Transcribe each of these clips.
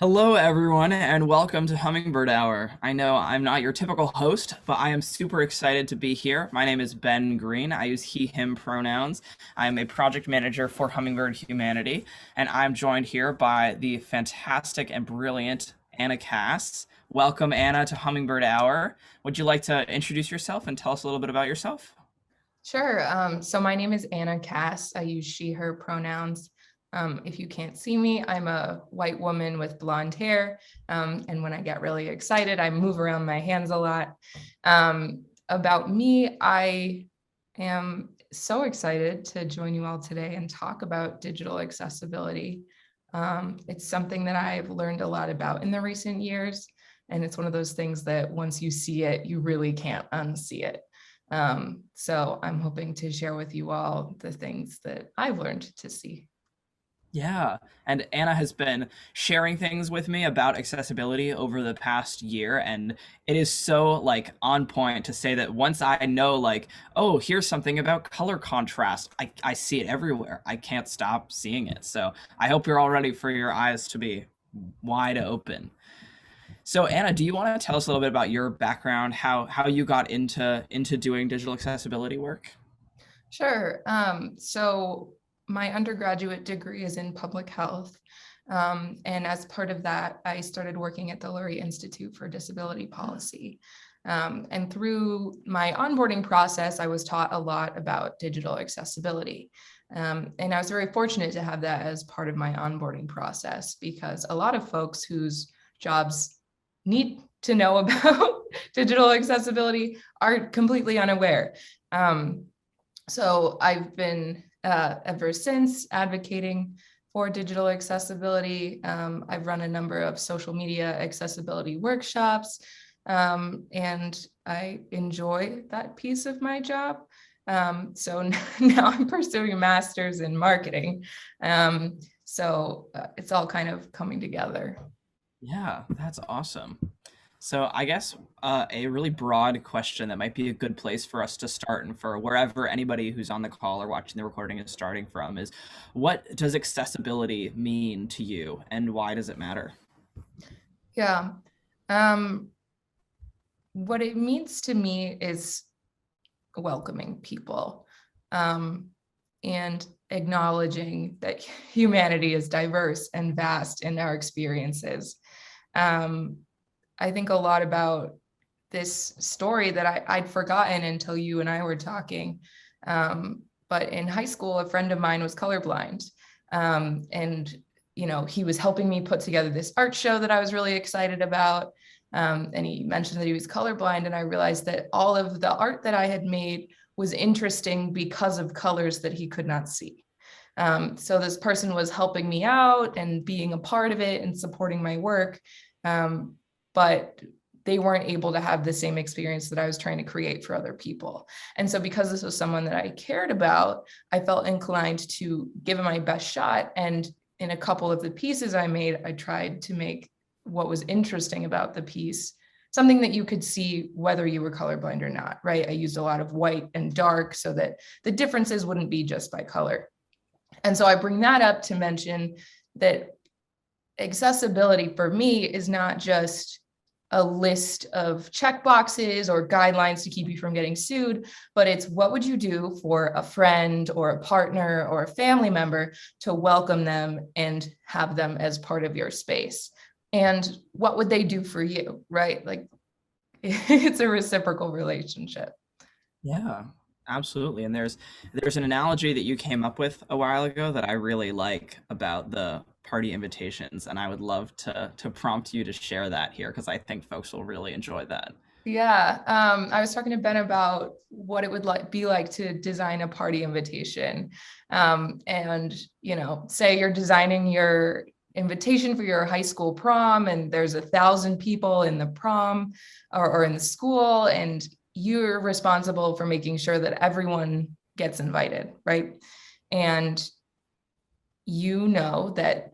Hello, everyone, and welcome to Hummingbird Hour. I know I'm not your typical host, but I am super excited to be here. My name is Ben Greene. I use he, him pronouns. I'm a project manager for Hummingbird Humanity, and I'm joined here by the fantastic and brilliant Anna Cass. Welcome, Anna, to Hummingbird Hour. Would you like to introduce yourself and tell us a little bit about yourself? Sure. So my name is Anna Cass. I use she, her pronouns. If you can't see me, I'm a white woman with blonde hair. And when I get really excited, I move around my hands a lot. About me, I am so excited to join you all today and talk about digital accessibility. It's something that I've learned a lot about in the recent years. And it's one of those things that once you see it, you really can't unsee it. So I'm hoping to share with you all the things that I've learned to see. Yeah, and Anna has been sharing things with me about accessibility over the past year, and it is so on point to say that once I know oh, here's something about color contrast, I see it everywhere. I can't stop seeing it. So I hope you're all ready for your eyes to be wide open. So Anna, do you want to tell us a little bit about your background, how you got into doing digital accessibility work? Sure. So my undergraduate degree is in public health. And as part of that, I started working at the Lurie Institute for Disability Policy. And through my onboarding process, I was taught a lot about digital accessibility. And I was very fortunate to have that as part of my onboarding process because a lot of folks whose jobs need to know about digital accessibility are completely unaware. So I've been ever since advocating for digital accessibility. I've run a number of social media accessibility workshops, and I enjoy that piece of my job. So now I'm pursuing a master's in marketing. So it's all kind of coming together. Yeah, that's awesome. So I guess a really broad question that might be a good place for us to start and for wherever anybody who's on the call or watching the recording is starting from is what does accessibility mean to you and why does it matter? Yeah. Um, what it means to me is welcoming people, and acknowledging that humanity is diverse and vast in our experiences. Um, I think a lot about this story that I'd forgotten until you and I were talking. But in high school, a friend of mine was colorblind. And he was helping me put together this art show that I was really excited about. And he mentioned that he was colorblind, and I realized that all of the art that I had made was interesting because of colors that he could not see. So this person was helping me out and being a part of it and supporting my work. But they weren't able to have the same experience that I was trying to create for other people. And so because this was someone that I cared about, I felt inclined to give it my best shot. And in a couple of the pieces I made, I tried to make what was interesting about the piece something that you could see whether you were colorblind or not, right? I used a lot of white and dark so that the differences wouldn't be just by color. And so I bring that up to mention that accessibility for me is not just a list of checkboxes or guidelines to keep you from getting sued, but it's what would you do for a friend or a partner or a family member to welcome them and have them as part of your space? And what would they do for you, right? Like it's a reciprocal relationship. Yeah, absolutely. And there's an analogy that you came up with a while ago that I really like about the party invitations, and I would love to prompt you to share that here because I think folks will really enjoy that. Yeah, I was talking to Ben about what it would be like to design a party invitation. And say you're designing your invitation for your high school prom, and there's 1,000 people in the prom or in the school, and you're responsible for making sure that everyone gets invited, right? And that,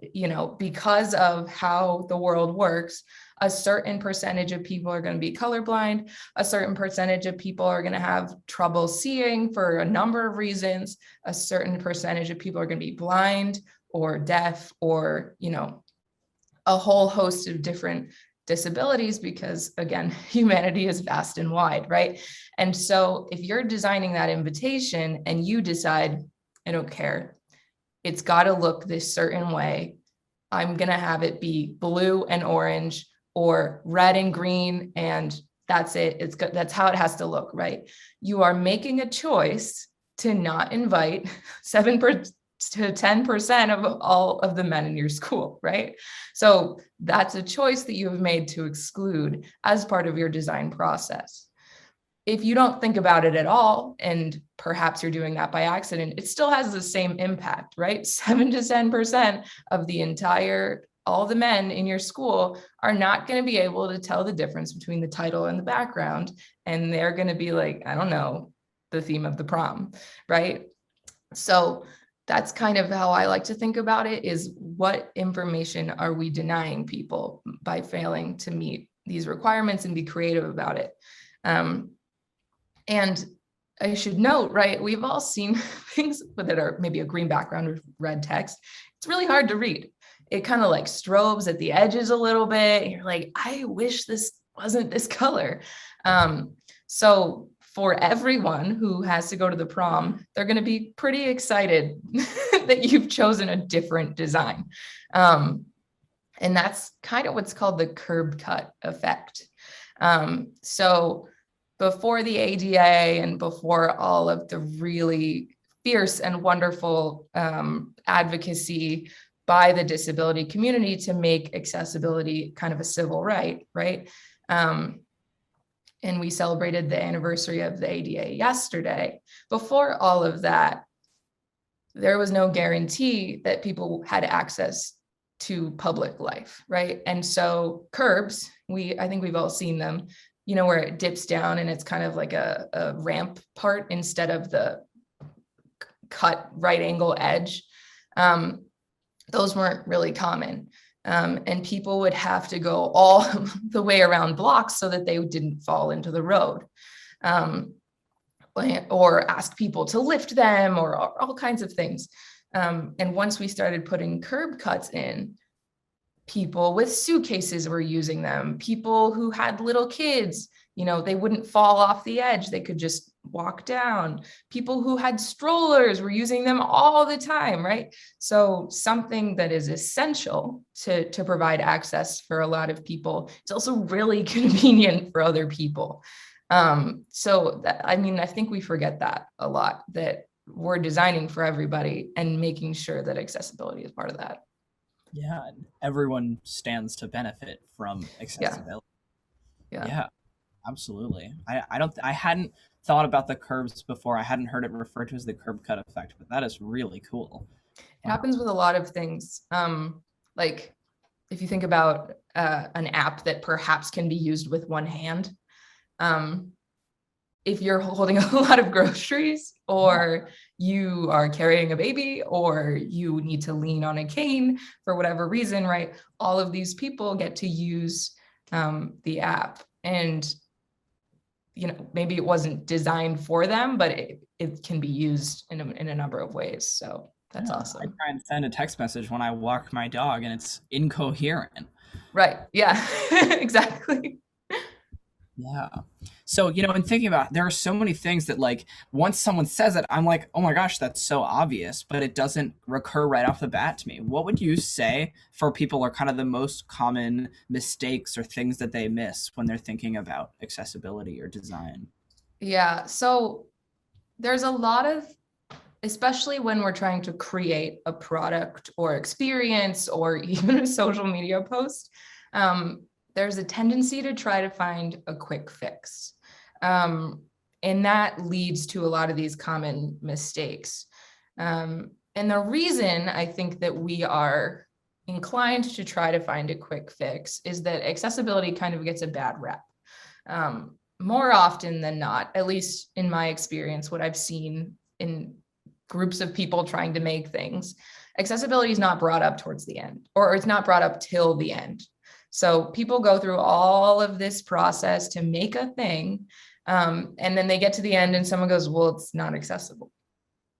because of how the world works, a certain percentage of people are going to be colorblind. A certain percentage of people are going to have trouble seeing for a number of reasons. A certain percentage of people are going to be blind or deaf or, a whole host of different disabilities, because again, humanity is vast and wide, right? And so if you're designing that invitation and you decide, I don't care, it's got to look this certain way, I'm going to have it be blue and orange or red and green, and that's it. It's good. That's how it has to look, right? You are making a choice to not invite 7% to 10% of all of the men in your school, right? So that's a choice that you have made to exclude as part of your design process. If you don't think about it at all, and perhaps you're doing that by accident, it still has the same impact, right? 7 to 10% of all the men in your school are not going to be able to tell the difference between the title and the background. And they're going to be like, I don't know, the theme of the prom, right? So that's kind of how I like to think about it, is what information are we denying people by failing to meet these requirements and be creative about it. And I should note, right, we've all seen things that are maybe a green background with red text. It's really hard to read. It kind of like strobes at the edges a little bit. You're like, I wish this wasn't this color. So for everyone who has to go to the prom, they're going to be pretty excited that you've chosen a different design. And that's kind of what's called the curb cut effect. So before the ADA and before all of the really fierce and wonderful advocacy by the disability community to make accessibility kind of a civil right, right? And we celebrated the anniversary of the ADA yesterday. Before all of that, there was no guarantee that people had access to public life, right? And so curbs, I think we've all seen them, you know, where it dips down and it's kind of like a ramp part instead of the cut right angle edge. Those weren't really common. And people would have to go all the way around blocks so that they didn't fall into the road. Or ask people to lift them, or all kinds of things. And once we started putting curb cuts in, people with suitcases were using them. People who had little kids, you know, they wouldn't fall off the edge. They could just walk down. People who had strollers were using them all the time, right? So something that is essential to provide access for a lot of people is also really convenient for other people. So that, I mean, I think we forget that a lot, that we're designing for everybody and making sure that accessibility is part of that. Yeah, and everyone stands to benefit from accessibility. Yeah, absolutely. I hadn't thought about the curbs before. I hadn't heard it referred to as the curb cut effect, but that is really cool. It happens with a lot of things. Like if you think about an app that perhaps can be used with one hand, if you're holding a lot of groceries, or you are carrying a baby, or you need to lean on a cane for whatever reason, right? All of these people get to use the app. And, you know, maybe it wasn't designed for them, but it can be used in a number of ways. So that's awesome. I try and send a text message when I walk my dog and it's incoherent. Right. Yeah, exactly. Yeah. So, you know, in thinking about it, there are so many things that, like, once someone says it, I'm like, oh my gosh, that's so obvious, but it doesn't recur right off the bat to me. What would you say for people are kind of the most common mistakes or things that they miss when they're thinking about accessibility or design? Yeah. So there's a lot of, especially when we're trying to create a product or experience or even a social media post, there's a tendency to try to find a quick fix. And that leads to a lot of these common mistakes. And the reason I think that we are inclined to try to find a quick fix is that accessibility kind of gets a bad rep. More often than not, at least in my experience, what I've seen in groups of people trying to make things, accessibility is not brought up towards the end, or it's not brought up till the end. So people go through all of this process to make a thing, and then they get to the end and someone goes, well, it's not accessible.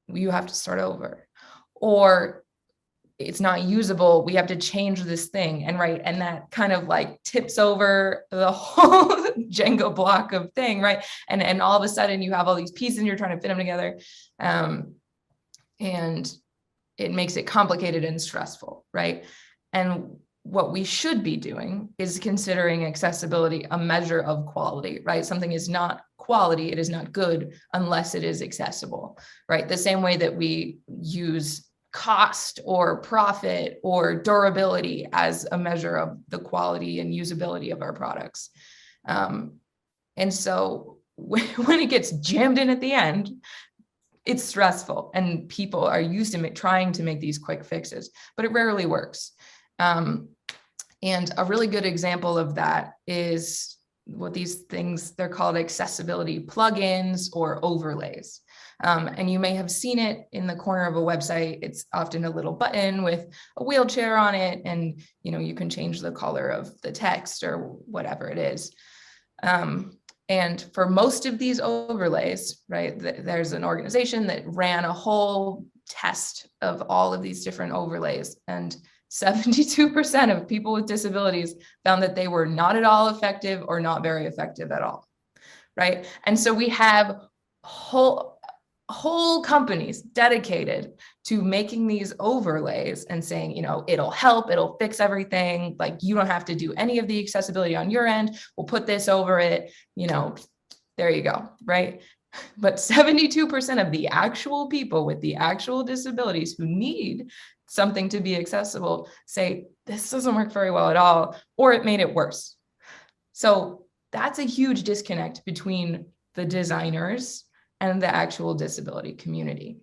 You have to start over. Or it's not usable. We have to change this thing. And right. And that kind of like tips over the whole Jenga block of thing. Right. And all of a sudden you have all these pieces and you're trying to fit them together. And it makes it complicated and stressful. Right. And what we should be doing is considering accessibility a measure of quality, right? Something is not quality, it is not good unless it is accessible, right? The same way that we use cost or profit or durability as a measure of the quality and usability of our products. And so when it gets jammed in at the end, it's stressful and people are used to trying to make these quick fixes, but it rarely works. And a really good example of that is what these things, they're called accessibility plugins or overlays. And you may have seen it in the corner of a website. It's often a little button with a wheelchair on it, and you can change the color of the text or whatever it is. And for most of these overlays, right, there's an organization that ran a whole test of all of these different overlays, and 72% of people with disabilities found that they were not at all effective or not very effective at all, right? And so we have whole companies dedicated to making these overlays and saying, it'll help, it'll fix everything. Like, you don't have to do any of the accessibility on your end. We'll put this over it, there you go, right? But 72% of the actual people with the actual disabilities who need something to be accessible say, this doesn't work very well at all, or it made it worse. So that's a huge disconnect between the designers and the actual disability community.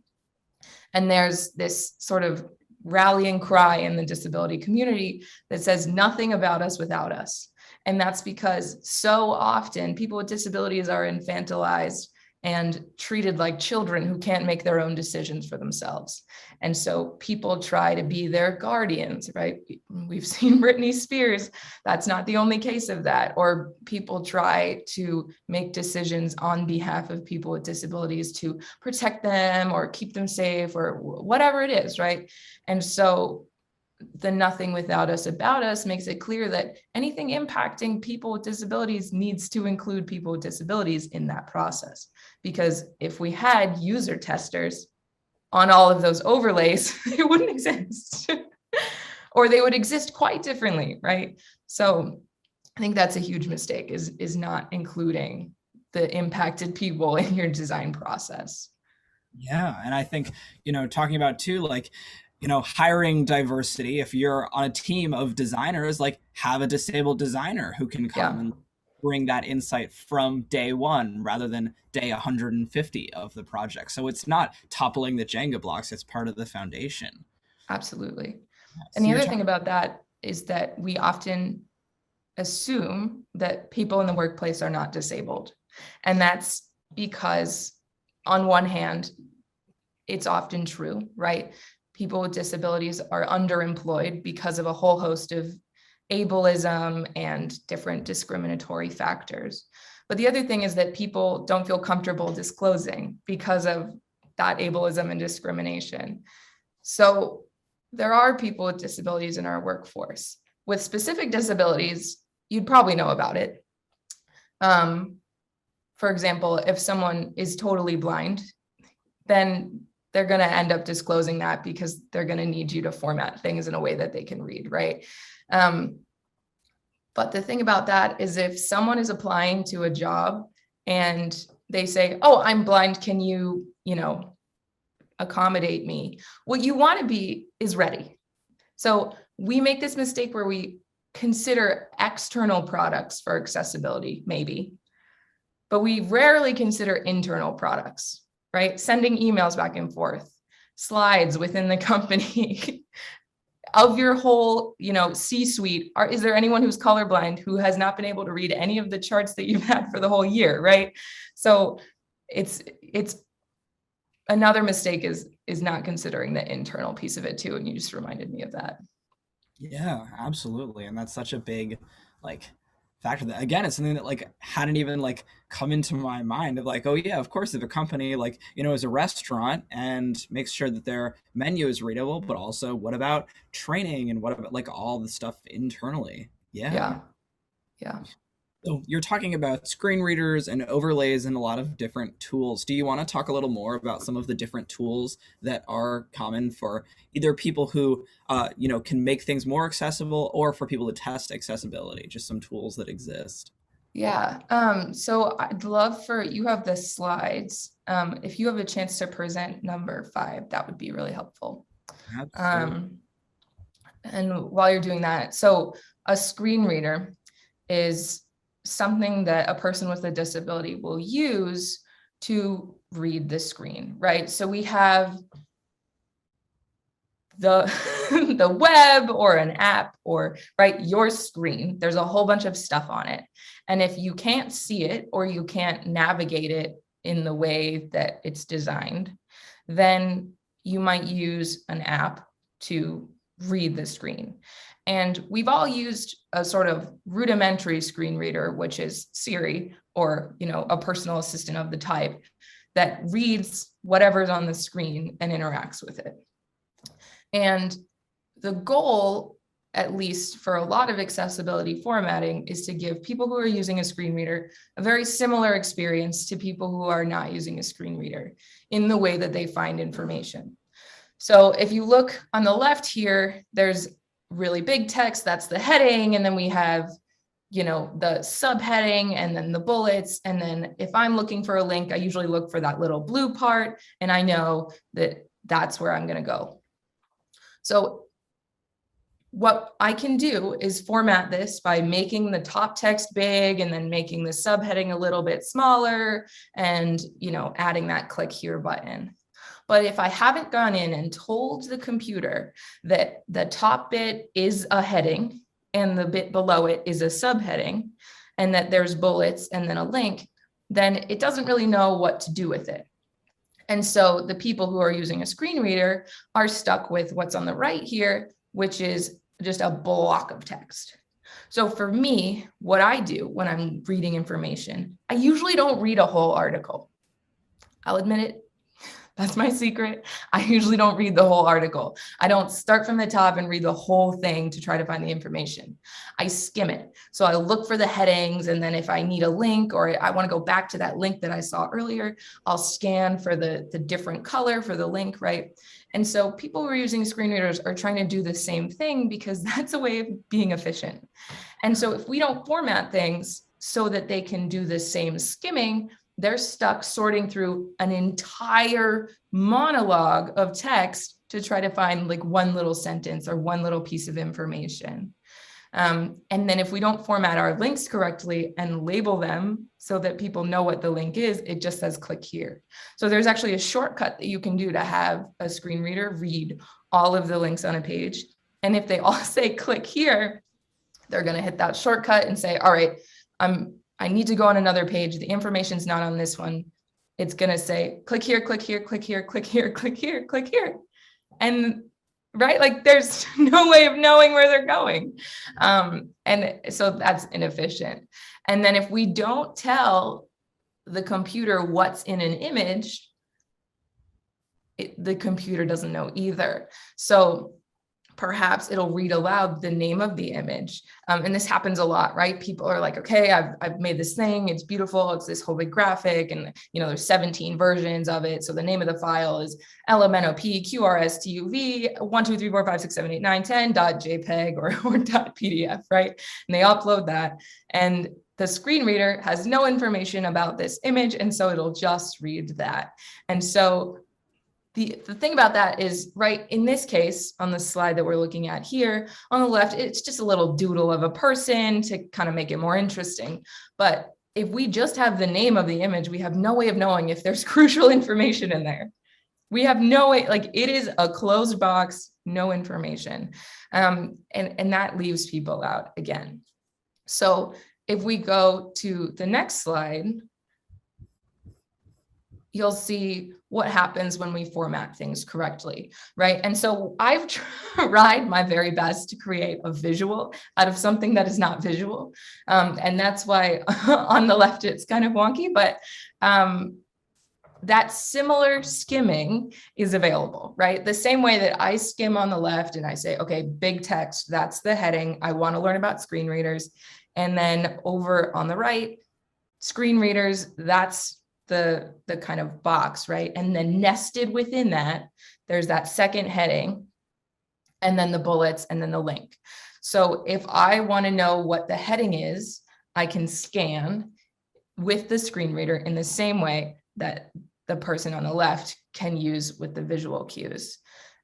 And there's this sort of rallying cry in the disability community that says nothing about us without us. And that's because so often people with disabilities are infantilized and treated like children who can't make their own decisions for themselves. And so people try to be their guardians, right? We've seen Britney Spears. That's not the only case of that. Or people try to make decisions on behalf of people with disabilities to protect them or keep them safe or whatever it is, right? And so the nothing without us about us makes it clear that anything impacting people with disabilities needs to include people with disabilities in that process. Because if we had user testers on all of those overlays, they wouldn't exist or they would exist quite differently, right? So I think that's a huge mistake, is not including the impacted people in your design process. Yeah, and I think, talking about too, like, hiring diversity. If you're on a team of designers, like, have a disabled designer who can come Yeah, and bring that insight from day one rather than day 150 of the project. So it's not toppling the Jenga blocks, it's part of the foundation. absolutely. And So the you're other thing talking, about that is that we often assume that people in the workplace are not disabled. And that's because, on one hand, it's often true, right? People with disabilities are underemployed because of a whole host of ableism and different discriminatory factors. But the other thing is that people don't feel comfortable disclosing because of that ableism and discrimination. So there are people with disabilities in our workforce. With specific disabilities, you'd probably know about it. For example, if someone is totally blind, then they're going to end up disclosing that because they're going to need you to format things in a way that they can read, right? But the thing about that is, if someone is applying to a job and they say, oh, I'm blind, can you, accommodate me? What you want to be is ready. So we make this mistake where we consider external products for accessibility, maybe, but we rarely consider internal products, right? Sending emails back and forth, slides within the company. Of your whole, C-suite, is there anyone who's colorblind who has not been able to read any of the charts that you've had for the whole year, right? So it's another mistake is not considering the internal piece of it too, and you just reminded me of that. yeah, absolutely. And that's such a big, like, factor that. Again, it's something that like hadn't even like come into my mind of like, oh yeah, of course, if a company like, is a restaurant and makes sure that their menu is readable, but also what about training and what about like all the stuff internally? Yeah. Yeah. Yeah. So you're talking about screen readers and overlays and a lot of different tools. Do you want to talk a little more about some of the different tools that are common for either people who, can make things more accessible, or for people to test accessibility? Just some tools that exist. Yeah. So I'd love for you have the slides. If you have a chance to present number 5, that would be really helpful. Absolutely. Um, and while you're doing that, so a screen reader is something that a person with a disability will use to read the screen, right? So we have the the web or an app, or right, your screen, there's a whole bunch of stuff on it, and if you can't see it or you can't navigate it in the way that it's designed, then you might use an app to read the screen. And we've all used a sort of rudimentary screen reader, which is Siri, or a personal assistant of the type that reads whatever's on the screen and interacts with it. And the goal, at least for a lot of accessibility formatting, is to give people who are using a screen reader a very similar experience to people who are not using a screen reader in the way that they find information. So if you look on the left here, there's really big text, that's the heading, and then we have the subheading and then the bullets. And then if I'm looking for a link, I usually look for that little blue part, and I know that that's where I'm going to go. So what I can do is format this by making the top text big and then making the subheading a little bit smaller and, adding that click here button. But if I haven't gone in and told the computer that the top bit is a heading and the bit below it is a subheading, and that there's bullets and then a link, then it doesn't really know what to do with it. And so the people who are using a screen reader are stuck with what's on the right here, which is just a block of text. So for me, what I do when I'm reading information, I usually don't read a whole article. I'll admit it. That's my secret. I usually don't read the whole article. I don't start from the top and read the whole thing to try to find the information. I skim it. So I look for the headings, and then if I need a link or I want to go back to that link that I saw earlier, I'll scan for the different color for the link, right? And so people who are using screen readers are trying to do the same thing because that's a way of being efficient. And so if we don't format things so that they can do the same skimming, they're stuck sorting through an entire monologue of text to try to find like one little sentence or one little piece of information. And then if we don't format our links correctly and label them so that people know what the link is, it just says click here. So there's actually a shortcut that you can do to have a screen reader read all of the links on a page. And if they all say click here, they're going to hit that shortcut and say, all right, I need to go on another page. The information's not on this one. It's going to say, click here, click here, click here, click here, click here, click here. And right, like there's no way of knowing where they're going. And so that's inefficient. And then if we don't tell the computer what's in an image, the computer doesn't know either. So perhaps it'll read aloud the name of the image. And this happens a lot, right? People are like, okay, I've made this thing. It's beautiful. It's this whole big graphic. And, there's 17 versions of it. So the name of the file is lmnopqrstuv 12345678910.jpg or .pdf, right? And they upload that. And the screen reader has no information about this image. And so it'll just read that. And so the thing about that is, right, in this case, on the slide that we're looking at here, on the left, it's just a little doodle of a person to kind of make it more interesting. But if we just have the name of the image, we have no way of knowing if there's crucial information in there. We have no way, like it is a closed box, no information. And that leaves people out again. So if we go to the next slide, you'll see what happens when we format things correctly, right? And so I've tried my very best to create a visual out of something that is not visual. And that's why on the left, it's kind of wonky, but that similar skimming is available, right? The same way that I skim on the left and I say, okay, big text, that's the heading. I want to learn about screen readers. And then over on the right, screen readers, that's the kind of box, right? And then nested within that, there's that second heading, and then the bullets, and then the link. So if I want to know what the heading is, I can scan with the screen reader in the same way that the person on the left can use with the visual cues.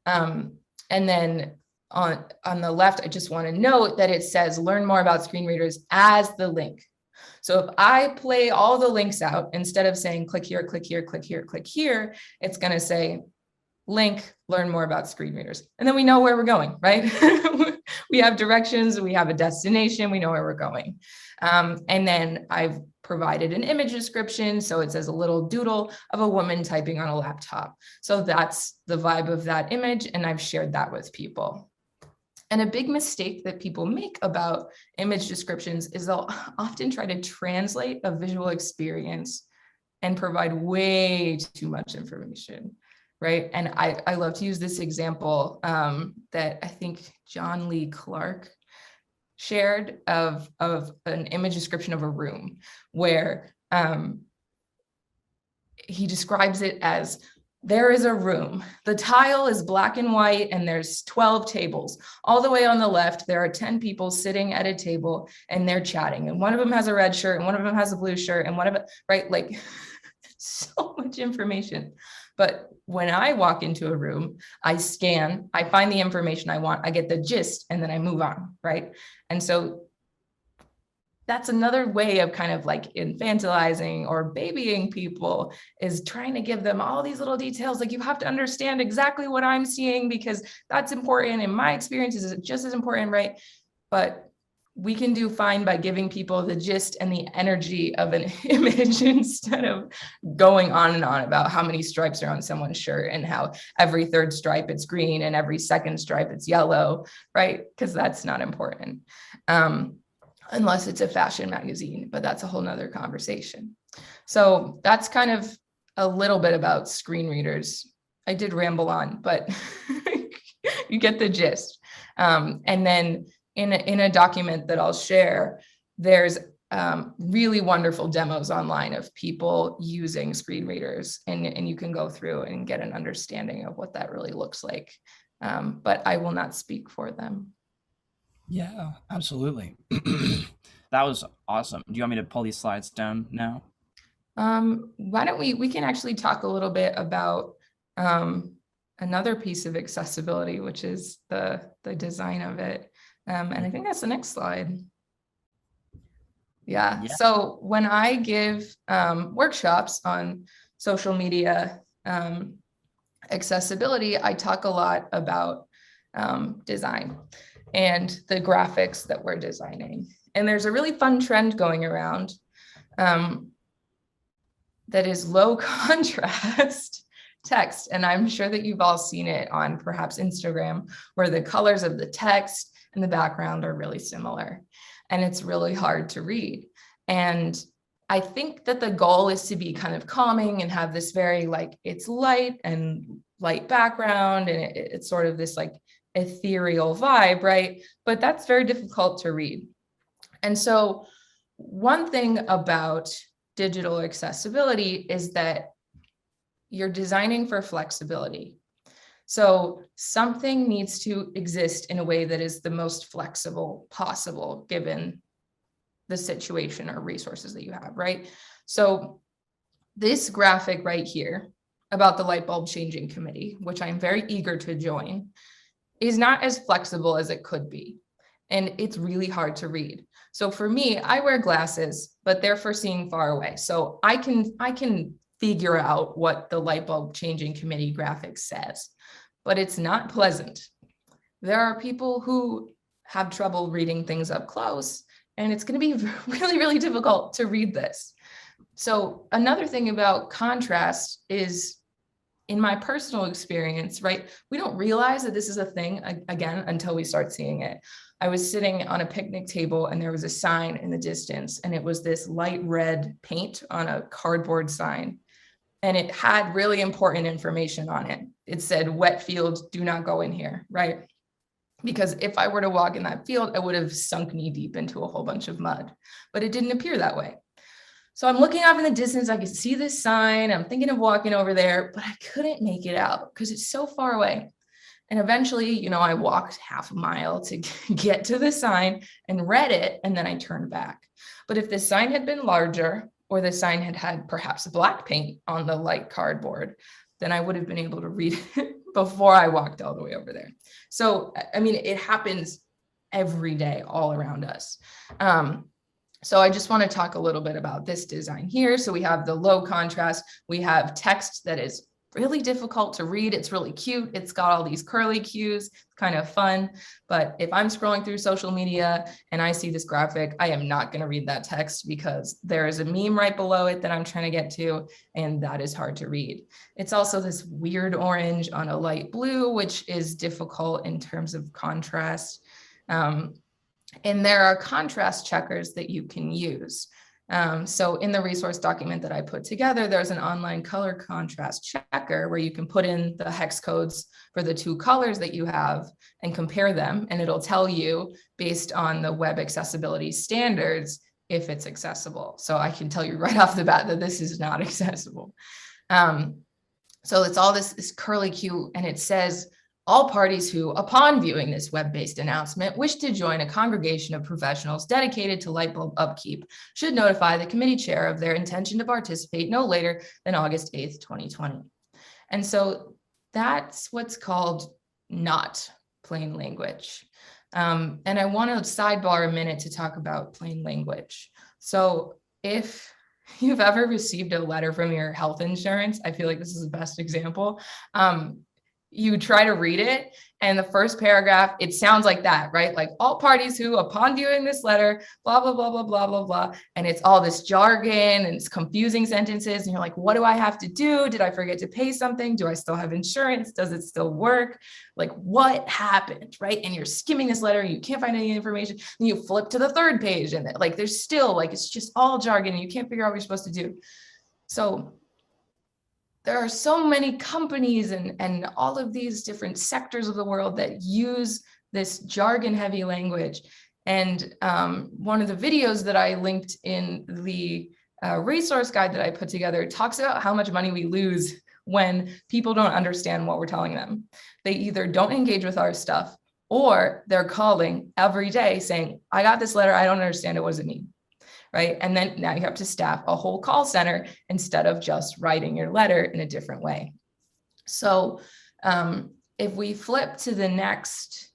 And then on the left, I just want to note that it says learn more about screen readers as the link. So if I play all the links out, instead of saying click here, click here, click here, click here, it's going to say link, learn more about screen readers. And then we know where we're going, right? We have directions, we have a destination, we know where we're going. And then I've provided an image description. So it says a little doodle of a woman typing on a laptop. So that's the vibe of that image. And I've shared that with people. And a big mistake that people make about image descriptions is they'll often try to translate a visual experience and provide way too much information, right? And I love to use this example that I think John Lee Clark shared of an image description of a room where he describes it as, there is a room. The tile is black and white, and there's 12 tables. All the way on the left, there are 10 people sitting at a table, and they're chatting. And one of them has a red shirt, and one of them has a blue shirt, and one of them, right? Like, so much information. But when I walk into a room, I scan, I find the information I want, I get the gist, and then I move on, right? And so that's another way of kind of like infantilizing or babying people, is trying to give them all these little details. Like, you have to understand exactly what I'm seeing because that's important. And my experience is just as important, right? But we can do fine by giving people the gist and the energy of an image instead of going on and on about how many stripes are on someone's shirt and how every third stripe it's green and every second stripe it's yellow, right? Because that's not important. Unless it's a fashion magazine, but that's a whole nother conversation. So that's kind of a little bit about screen readers. I did ramble on, but you get the gist. And then in a document that I'll share, there's really wonderful demos online of people using screen readers, and you can go through and get an understanding of what that really looks like. But I will not speak for them. Yeah, absolutely. That was awesome. Do you want me to pull these slides down now? Why don't we can actually talk a little bit about another piece of accessibility, which is the design of it. And I think that's the next slide. Yeah. So when I give workshops on social media accessibility, I talk a lot about design and the graphics that we're designing. And there's a really fun trend going around that is low contrast text. And I'm sure that you've all seen it on perhaps Instagram, where the colors of the text and the background are really similar. And it's really hard to read. And I think that the goal is to be kind of calming and have this very like, it's light and light background. And it's sort of this like ethereal vibe, right? But that's very difficult to read. And so one thing about digital accessibility is that you're designing for flexibility. So something needs to exist in a way that is the most flexible possible, given the situation or resources that you have, right? So this graphic right here about the light bulb changing committee, which I'm very eager to join, is not as flexible as it could be. And it's really hard to read. So for me, I wear glasses, but they're for seeing far away. So I can figure out what the light bulb changing committee graphic says, but it's not pleasant. There are people who have trouble reading things up close, and it's going to be really, really difficult to read this. So another thing about contrast is, in my personal experience, right, we don't realize that this is a thing again until we start seeing it. I was sitting on a picnic table and there was a sign in the distance, and it was this light red paint on a cardboard sign. And it had really important information on it. It said, wet field, do not go in here, right? Because if I were to walk in that field, I would have sunk knee deep into a whole bunch of mud, but it didn't appear that way. So I'm looking off in the distance, I could see this sign, I'm thinking of walking over there, but I couldn't make it out because it's so far away. And eventually, you know, I walked half a mile to get to the sign and read it, and then I turned back. But if the sign had been larger, or the sign had had perhaps black paint on the light cardboard, then I would have been able to read it before I walked all the way over there. So, I mean, it happens every day all around us. So I just want to talk a little bit about this design here. So we have the low contrast, we have text that is really difficult to read. It's really cute. It's got all these curly cues, kind of fun. But if I'm scrolling through social media and I see this graphic, I am not going to read that text because there is a meme right below it that I'm trying to get to, and that is hard to read. It's also this weird orange on a light blue, which is difficult in terms of contrast. And there are contrast checkers that you can use. So in the resource document that I put together, there's an online color contrast checker where you can put in the hex codes for the two colors that you have and compare them. And it'll tell you based on the web accessibility standards if it's accessible. So I can tell you right off the bat that this is not accessible. So it's all this curly Q, and it says, all parties who, upon viewing this web-based announcement, wish to join a congregation of professionals dedicated to light bulb upkeep should notify the committee chair of their intention to participate no later than August 8th, 2020. And so that's what's called not plain language. And I want to sidebar a minute to talk about plain language. So if you've ever received a letter from your health insurance, I feel like this is the best example. You try to read it, and the first paragraph, it sounds like that, right? Like, all parties who, upon viewing this letter, blah, blah, blah, blah, blah, blah, blah. And it's all this jargon and it's confusing sentences. And you're like, what do I have to do? Did I forget to pay something? Do I still have insurance? Does it still work? Like, what happened, right? And you're skimming this letter and you can't find any information. And you flip to the third page and like, there's still like, it's just all jargon and you can't figure out what you're supposed to do. So there are so many companies and all of these different sectors of the world that use this jargon heavy language. And one of the videos that I linked in the resource guide that I put together talks about how much money we lose when people don't understand what we're telling them. They either don't engage with our stuff, or they're calling every day saying, I got this letter, I don't understand it, what does it mean? Right? And then now you have to staff a whole call center instead of just writing your letter in a different way. So if we flip to the next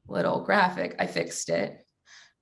little graphic, I fixed it,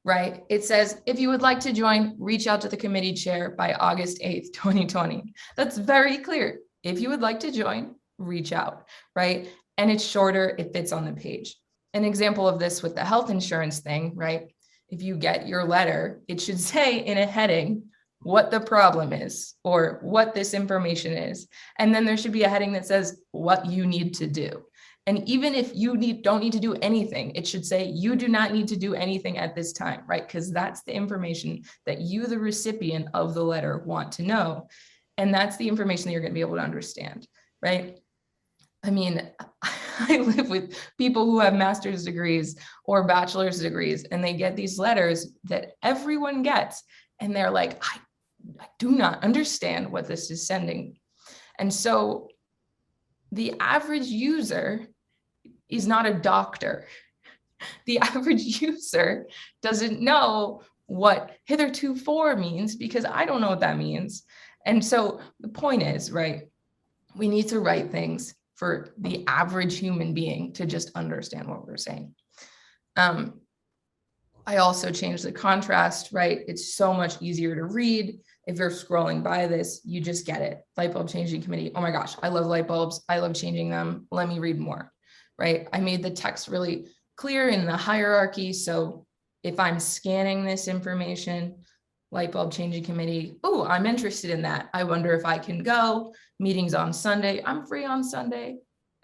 right? It says, if you would like to join, reach out to the committee chair by August 8th, 2020. That's very clear. If you would like to join, reach out, right? And it's shorter, it fits on the page. An example of this with the health insurance thing, right? If you get your letter, it should say in a heading what the problem is or what this information is. And then there should be a heading that says what you need to do. And even if you don't need to do anything, it should say you do not need to do anything at this time, right? Because that's the information that you, the recipient of the letter, want to know. And that's the information that you're going to be able to understand, right? I mean, I live with people who have master's degrees or bachelor's degrees, and they get these letters that everyone gets. And they're like, I do not understand what this is sending. And so the average user is not a doctor. The average user doesn't know what hitherto for means because I don't know what that means. And so the point is, right, we need to write things for the average human being to just understand what we're saying. I also changed the contrast, right? It's so much easier to read. If you're scrolling by this, you just get it. Light bulb changing committee. Oh my gosh, I love light bulbs. I love changing them. Let me read more, right? I made the text really clear in the hierarchy. So if I'm scanning this information, light bulb changing committee. Oh, I'm interested in that. I wonder if I can go. Meetings on Sunday. I'm free on Sunday.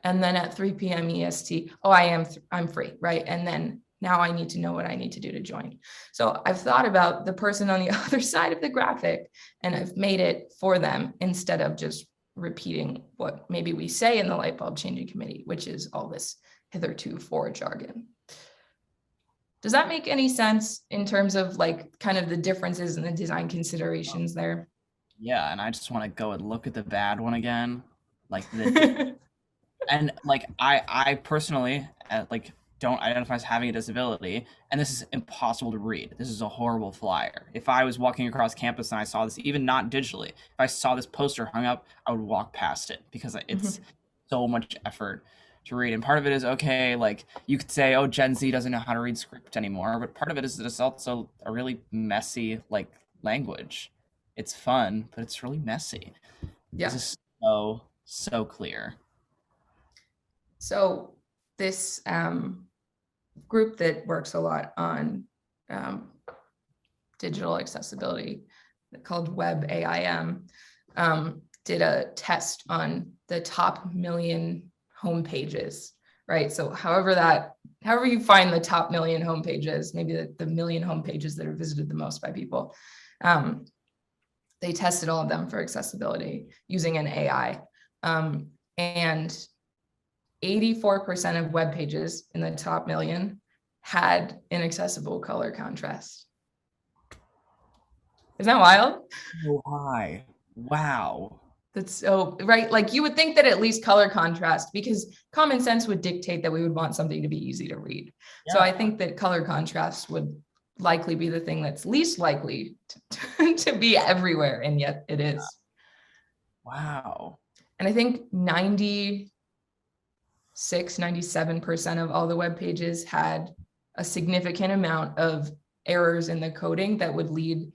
And then at 3 p.m. EST, oh, I'm free, right? And then now I need to know what I need to do to join. So I've thought about the person on the other side of the graphic, and I've made it for them instead of just repeating what maybe we say in the light bulb changing committee, which is all this hitherto for jargon. Does that make any sense in terms of like kind of the differences in the design considerations there? Yeah, and I just want to go and look at the bad one again. Like the and like I personally like don't identify as having a disability, and this is impossible to read. This is a horrible flyer. If I was walking across campus and I saw this, even not digitally, if I saw this poster hung up, I would walk past it because it's so much effort to read. And part of it is, okay, like you could say, oh, Gen Z doesn't know how to read script anymore, but part of it is that it's also a really messy like language. It's fun, but it's really messy. Yeah. This is so clear. So this group that works a lot on digital accessibility called Web AIM did a test on the top 1,000,000 homepages, right? So however you find the top 1,000,000 homepages, maybe the 1,000,000 homepages that are visited the most by people, they tested all of them for accessibility using an AI. And 84% of web pages in the top 1,000,000 had inaccessible color contrast. Isn't that wild? Oh, hi. Wow. That's so right. Like you would think that at least color contrast, because common sense would dictate that we would want something to be easy to read. Yeah. So I think that color contrast would likely be the thing that's least likely to be everywhere, and yet it is. Wow. And I think 97% of all the web pages had a significant amount of errors in the coding that would lead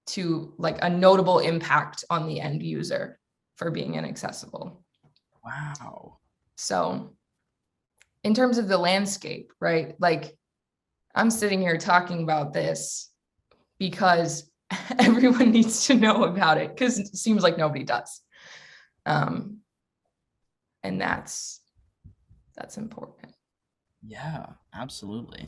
to like a notable impact on the end user for being inaccessible. Wow. So in terms of the landscape, right? Like I'm sitting here talking about this because everyone needs to know about it, because it seems like nobody does. And that's important. Yeah, absolutely.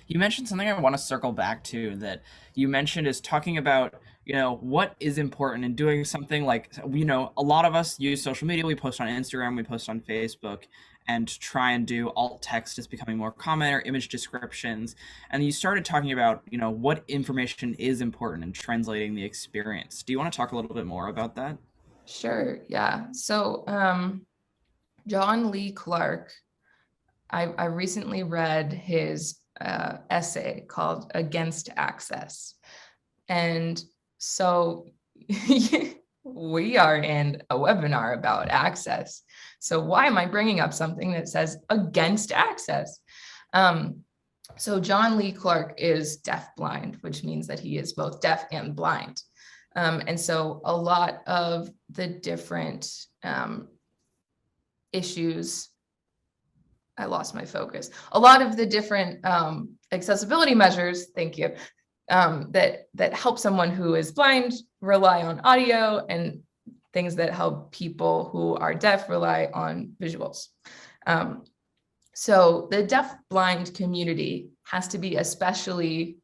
You mentioned something I want to circle back to that you mentioned is talking about, what is important in doing something like, a lot of us use social media. We post on Instagram, we post on Facebook, and try and do alt text is becoming more common, or image descriptions. And you started talking about, what information is important in translating the experience. Do you want to talk a little bit more about that? Sure. Yeah. So John Lee Clark, I recently read his essay called Against Access. And so we are in a webinar about access. So why am I bringing up something that says against access? So John Lee Clark is deafblind, which means that he is both deaf and blind. And so a lot of the different issues, I lost my focus. A lot of the different accessibility measures, thank you, that help someone who is blind rely on audio, and things that help people who are deaf rely on visuals. So the deaf-blind community has to be especially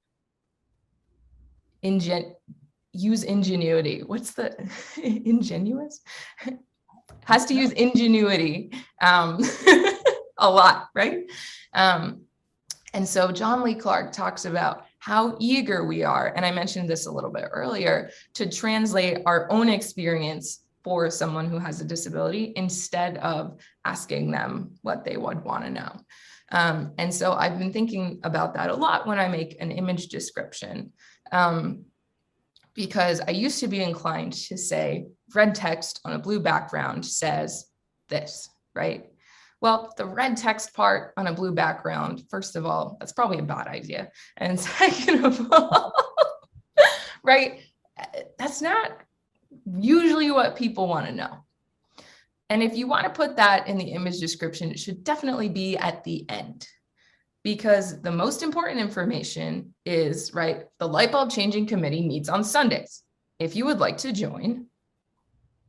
use ingenuity. What's the ingenuous? Has to use ingenuity a lot, right? And so John Lee Clark talks about how eager we are, and I mentioned this a little bit earlier, to translate our own experience for someone who has a disability instead of asking them what they would want to know. And so I've been thinking about that a lot when I make an image description, because I used to be inclined to say red text on a blue background says this, right? Well, the red text part on a blue background, first of all, that's probably a bad idea. And second of all, right, that's not usually what people want to know. And if you want to put that in the image description, it should definitely be at the end. because the most important information is, right, the light bulb changing committee meets on Sundays. If you would like to join,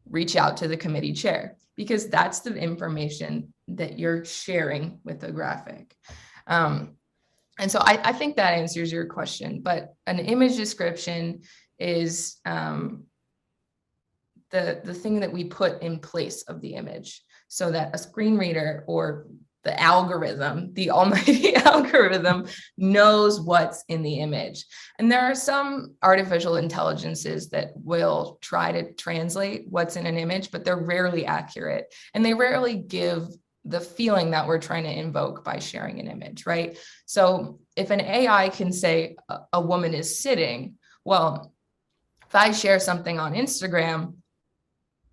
reach out to the committee chair, because that's the information that you're sharing with the graphic. And so I think that answers your question, but an image description is the thing that we put in place of the image so that a screen reader or the algorithm, the almighty algorithm, knows what's in the image. And there are some artificial intelligences that will try to translate what's in an image, but they're rarely accurate. And they rarely give the feeling that we're trying to invoke by sharing an image, right? So if an AI can say a woman is sitting, well, if I share something on Instagram,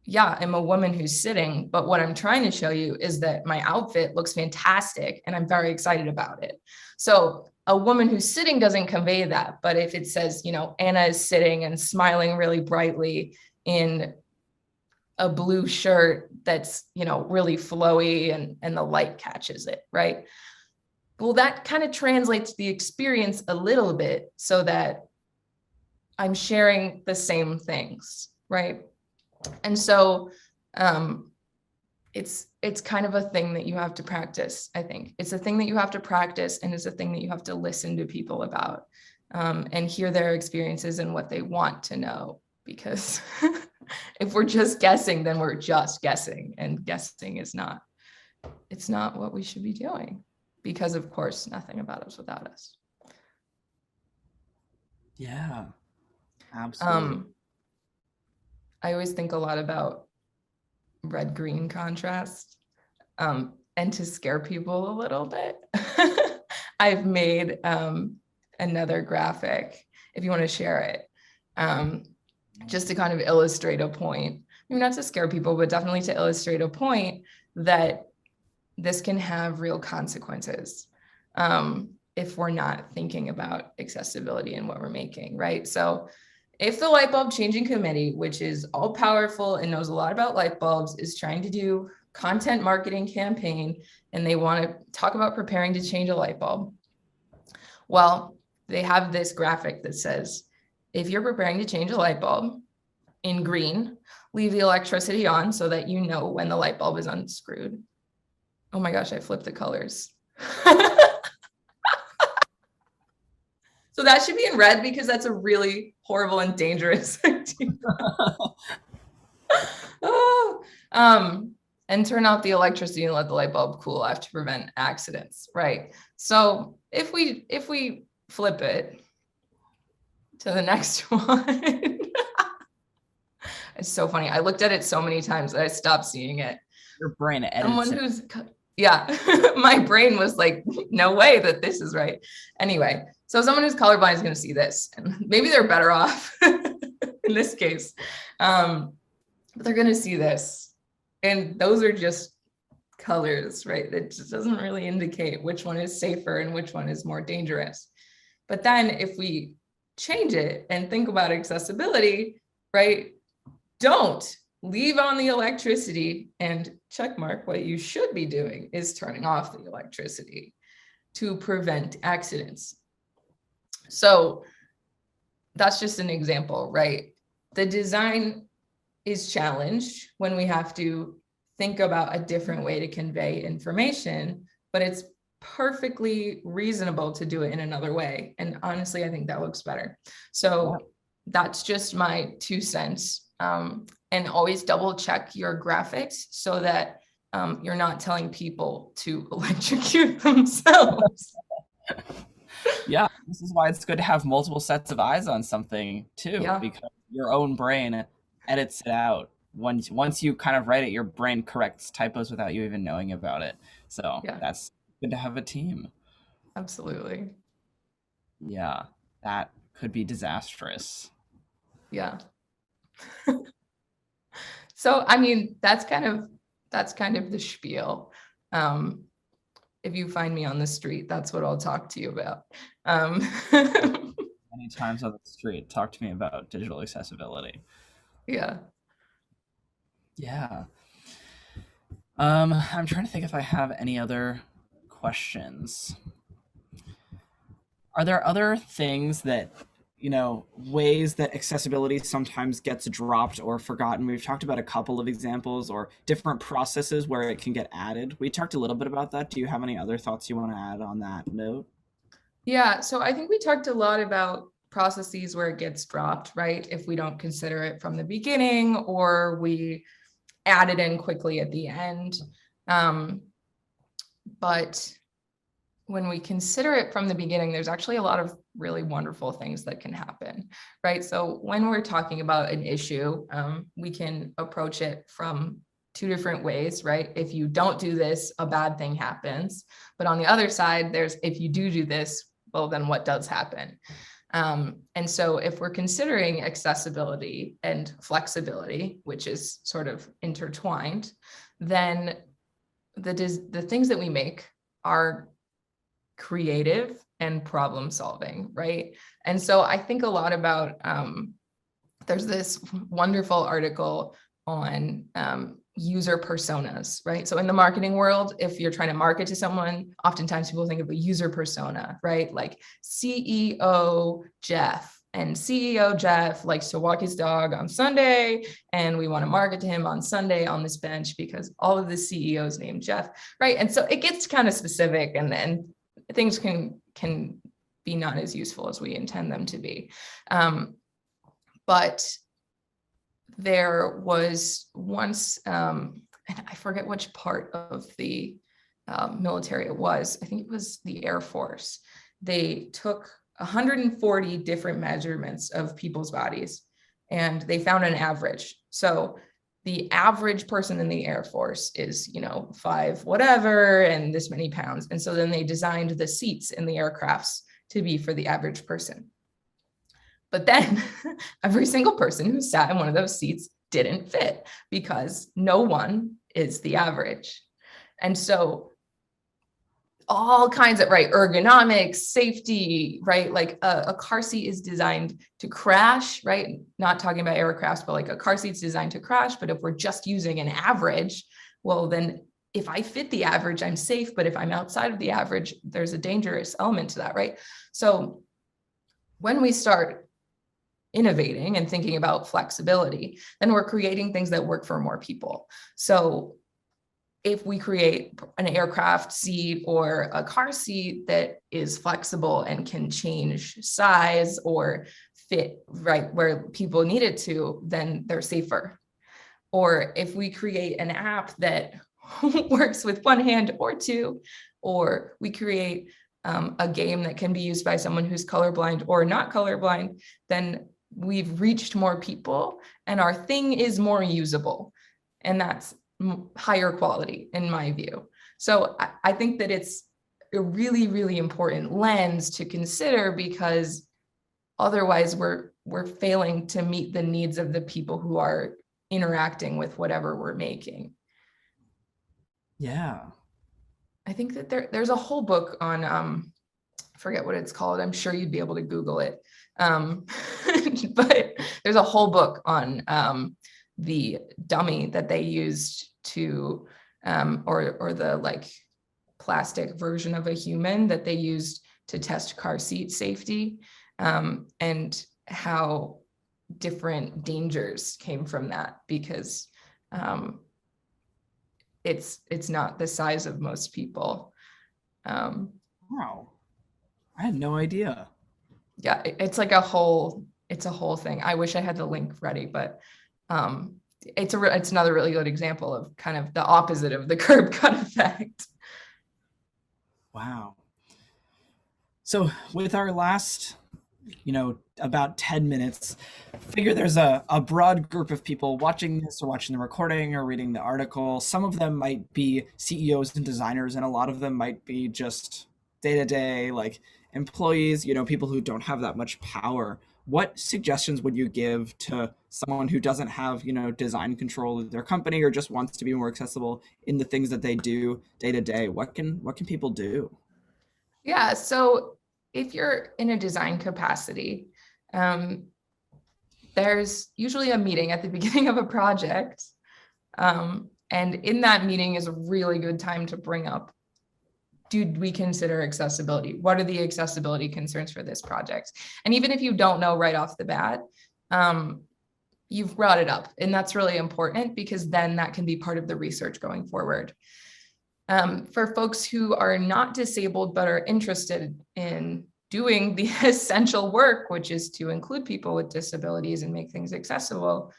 yeah, I'm a woman who's sitting, but what I'm trying to show you is that my outfit looks fantastic and I'm very excited about it. So a woman who's sitting doesn't convey that. But if it says, you know, Anna is sitting and smiling really brightly in a blue shirt that's, you know, really flowy and the light catches it, right? Well, that kind of translates the experience a little bit so that I'm sharing the same things, right? And so it's kind of a thing that you have to practice. I think it's a thing that you have to practice, and it's a thing that you have to listen to people about and hear their experiences and what they want to know. Because if we're just guessing, then we're just guessing, and guessing is not, it's not what we should be doing, because of course, nothing about us without us. Yeah, absolutely. I always think a lot about red-green contrast, and to scare people a little bit. I've made another graphic, if you want to share it, just to kind of illustrate a point. I mean, not to scare people, but definitely to illustrate a point that this can have real consequences if we're not thinking about accessibility in what we're making, right? So if the light bulb changing committee, which is all powerful and knows a lot about light bulbs, is trying to do content marketing campaign, and they want to talk about preparing to change a light bulb, well, they have this graphic that says, if you're preparing to change a light bulb, in green, leave the electricity on so that you know when the light bulb is unscrewed. Oh my gosh, I flipped the colors. So that should be in red, because that's a really horrible and dangerous idea. Oh, and turn off the electricity and let the light bulb cool off to prevent accidents, right? So if we flip it to the next one, it's so funny. I looked at it so many times that I stopped seeing it. Your brain edits Someone it. who's, yeah, my brain was like, no way that this is right. Anyway, so someone who's colorblind is going to see this, and maybe they're better off in this case. But they're going to see this, and those are just colors, right? It just doesn't really indicate which one is safer and which one is more dangerous. But then if we change it and think about accessibility, right? Don't leave on the electricity, and check mark, what you should be doing is turning off the electricity to prevent accidents. So that's just an example, right? The design is challenged when we have to think about a different way to convey information, but it's perfectly reasonable to do it in another way. And honestly, I think that looks better. So that's just my 2 cents. And always double check your graphics so that you're not telling people to electrocute themselves. Yeah, this is why it's good to have multiple sets of eyes on something too, Yeah. because your own brain edits it out. Once you kind of write it, your brain corrects typos without you even knowing about it. So Yeah, that's good to have a team. absolutely. Yeah, that could be disastrous. Yeah. So, I mean, that's kind of the spiel. If you find me on the street, that's what I'll talk to you about. Many times on the street, talk to me about digital accessibility. Yeah. Yeah. I'm trying to think if I have any other questions. Are there other things that, ways that accessibility sometimes gets dropped or forgotten? We've talked about a couple of examples or different processes where it can get added. We talked a little bit about that. Do you have any other thoughts you want to add on that note? Yeah, so I think we talked a lot about processes where it gets dropped, right? If we don't consider it from the beginning or we add it in quickly at the end. But when we consider it from the beginning, there's actually a lot of really wonderful things that can happen, right? So when we're talking about an issue, we can approach it from two different ways, right? If you don't do this, a bad thing happens. But on the other side, there's if you do this, well, then what does happen? And so if we're considering accessibility and flexibility, which is sort of intertwined, then the things that we make are creative and problem solving, right? And so I think a lot about, there's this wonderful article on user personas, right? So in the marketing world, if you're trying to market to someone, oftentimes people think of a user persona, right? Like CEO Jeff. And CEO Jeff likes to walk his dog on Sunday, and we want to market to him on Sunday on this bench because all of the CEOs named Jeff, right? And so it gets kind of specific, and then things can be not as useful as we intend them to be. But there was once, and I forget which part of the military it was. I think it was the Air Force. They took 140 different measurements of people's bodies, and they found an average. So the average person in the Air Force is, 5 whatever and this many pounds. And so then they designed the seats in the aircrafts to be for the average person. But then every single person who sat in one of those seats didn't fit because no one is the average. And so all kinds of, right, ergonomics, safety, right? Like a car seat is designed to crash, right? Not talking about aircrafts, but like a car seat's designed to crash. But if we're just using an average, well, then if I fit the average, I'm safe. But if I'm outside of the average, there's a dangerous element to that, right? So when we start innovating and thinking about flexibility, then we're creating things that work for more people. So if we create an aircraft seat or a car seat that is flexible and can change size or fit right where people need it to, then they're safer. Or if we create an app that works with one hand or two, or we create a game that can be used by someone who's colorblind or not colorblind, then we've reached more people and our thing is more usable. And that's higher quality in my view. So I think that it's a really, really important lens to consider, because otherwise we're failing to meet the needs of the people who are interacting with whatever we're making. Yeah. I think that there's a whole book on, I forget what it's called. I'm sure you'd be able to Google it. But there's a whole book on the dummy that they used to, or the like plastic version of a human that they used to test car seat safety, and how different dangers came from that, because it's not the size of most people. Wow. I had no idea. Yeah, it's like a whole thing. I wish I had the link ready, but it's another really good example of kind of the opposite of the curb cut effect. Wow. So with our last, about 10 minutes, figure there's a broad group of people watching this or watching the recording or reading the article. Some of them might be CEOs and designers, and a lot of them might be just day-to-day, like employees, people who don't have that much power. What suggestions would you give to someone who doesn't have, design control of their company or just wants to be more accessible in the things that they do day to day? What can people do? Yeah, so if you're in a design capacity, there's usually a meeting at the beginning of a project. And in that meeting is a really good time to bring up do we consider accessibility? What are the accessibility concerns for this project? And even if you don't know right off the bat, you've brought it up, and that's really important because then that can be part of the research going forward. For folks who are not disabled but are interested in doing the essential work, which is to include people with disabilities and make things accessible,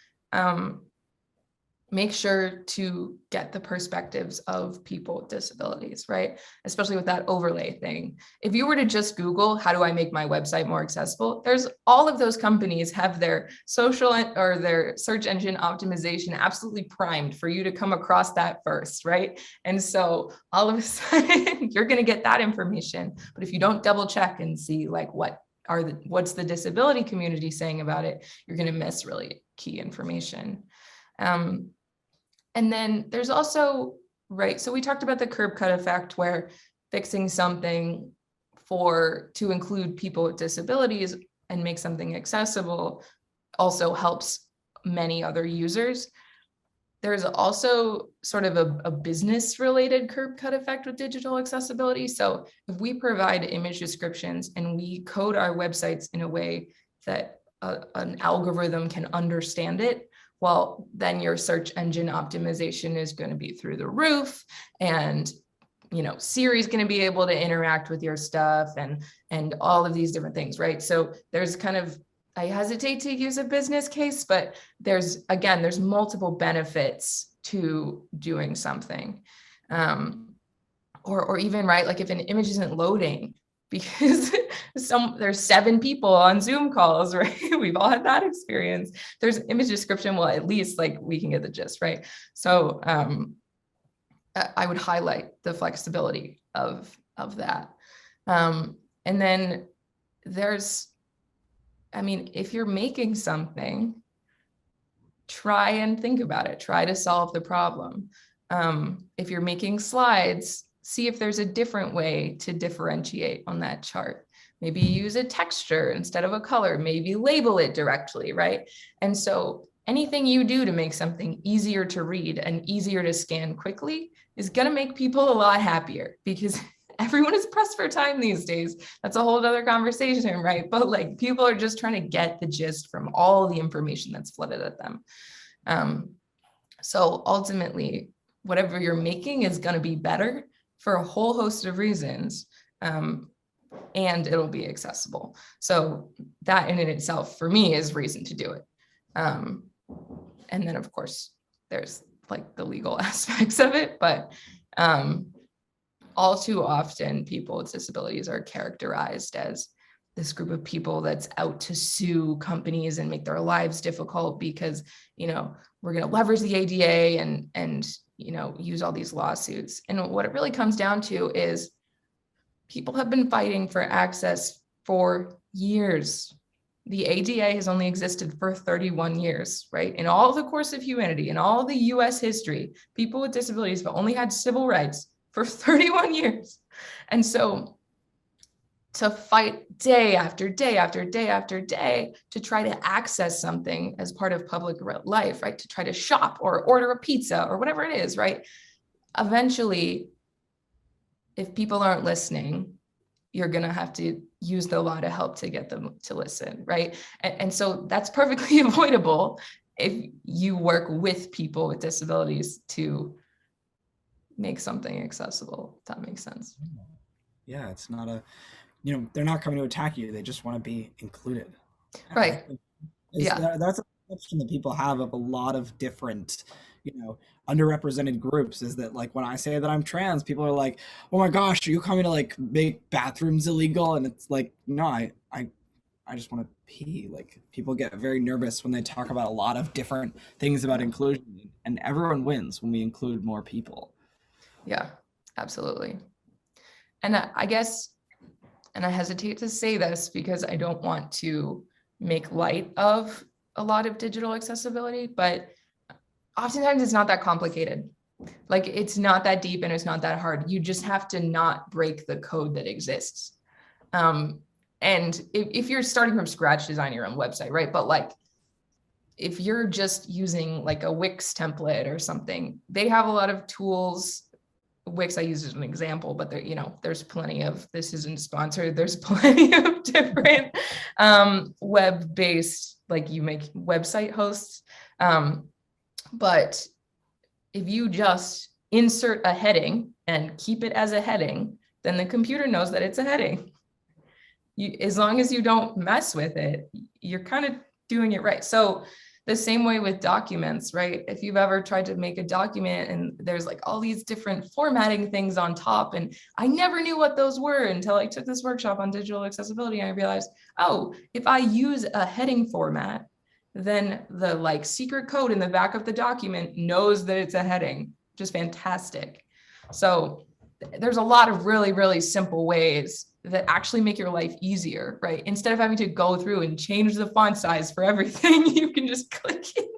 make sure to get the perspectives of people with disabilities, right? Especially with that overlay thing. If you were to just Google, how do I make my website more accessible? There's all of those companies have their social or their search engine optimization absolutely primed for you to come across that first, right? And so all of a sudden you're gonna get that information. But if you don't double check and see like what's the disability community saying about it, you're gonna miss really key information. And then there's also, right, so we talked about the curb cut effect where fixing something to include people with disabilities and make something accessible also helps many other users. There's also sort of a business related curb cut effect with digital accessibility. So if we provide image descriptions and we code our websites in a way that an algorithm can understand it, well, then your search engine optimization is going to be through the roof, and Siri is going to be able to interact with your stuff and all of these different things, right? So there's kind of, I hesitate to use a business case, but there's multiple benefits to doing something. Or even, right, like if an image isn't loading because there's 7 people on Zoom calls, right? We've all had that experience. There's image description, well, at least like we can get the gist, right? So I would highlight the flexibility of that. And then if you're making something, try and think about it, try to solve the problem. If you're making slides, see if there's a different way to differentiate on that chart. Maybe use a texture instead of a color, maybe label it directly, right? And so anything you do to make something easier to read and easier to scan quickly is gonna make people a lot happier because everyone is pressed for time these days. That's a whole other conversation, right? But like people are just trying to get the gist from all the information that's flooded at them. So ultimately, whatever you're making is gonna be better for a whole host of reasons, and it'll be accessible. So that in itself, for me, is reason to do it. And then, of course, there's like the legal aspects of it, but all too often, people with disabilities are characterized as this group of people that's out to sue companies and make their lives difficult because, we're going to leverage the ADA and use all these lawsuits. And what it really comes down to is people have been fighting for access for years. The ADA has only existed for 31 years, right? In all the course of humanity, in all the US history, people with disabilities have only had civil rights for 31 years. And so to fight day after day after day after day to try to access something as part of public life, right? To try to shop or order a pizza or whatever it is, right? Eventually, if people aren't listening, you're going to have to use the law to help to get them to listen, right? And so that's perfectly avoidable if you work with people with disabilities to make something accessible, if that makes sense. Yeah, it's not they're not coming to attack you. They just want to be included. Right. That's a perception that people have of a lot of different, underrepresented groups, is that like when I say that I'm trans, people are like, oh my gosh, are you coming to like make bathrooms illegal? And it's like, no, I just want to pee. Like people get very nervous when they talk about a lot of different things about inclusion, and everyone wins when we include more people. Yeah, absolutely. And I guess, and I hesitate to say this because I don't want to make light of a lot of digital accessibility, but oftentimes it's not that complicated. Like it's not that deep and it's not that hard. You just have to not break the code that exists. And if you're starting from scratch, designing your own website, right? But like, if you're just using like a Wix template or something, they have a lot of tools Wix I used as an example, but there, there's plenty of, this isn't sponsored, there's plenty of different web-based, like you make website hosts. But if you just insert a heading and keep it as a heading, then the computer knows that it's a heading. As long as you don't mess with it, you're kind of doing it right. So the same way with documents, right? If you've ever tried to make a document and there's like all these different formatting things on top, and I never knew what those were until I took this workshop on digital accessibility, and I realized, oh, if I use a heading format, then the like secret code in the back of the document knows that it's a heading. Just fantastic. So there's a lot of really, really simple ways that actually make your life easier, right? Instead of having to go through and change the font size for everything, you can just click it.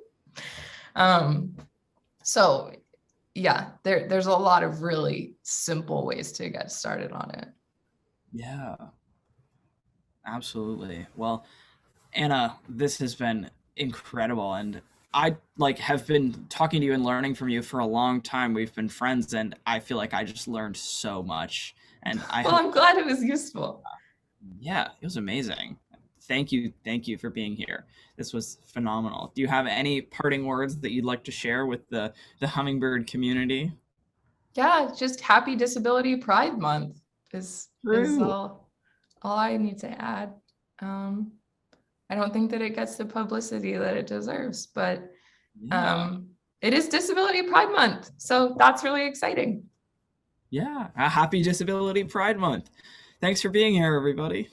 So yeah, there's a lot of really simple ways to get started on it. Yeah, absolutely. Well, Anna, this has been incredible, and I like have been talking to you and learning from you for a long time. We've been friends, and I feel like I just learned so much. And well, I'm glad it was useful. Yeah, it was amazing. Thank you for being here. This was phenomenal. Do you have any parting words that you'd like to share with the Hummingbird community? Yeah, just happy Disability Pride Month is all I need to add. I don't think that it gets the publicity that it deserves, but it is Disability Pride Month, so that's really exciting. Yeah, a happy Disability Pride Month. Thanks for being here, everybody.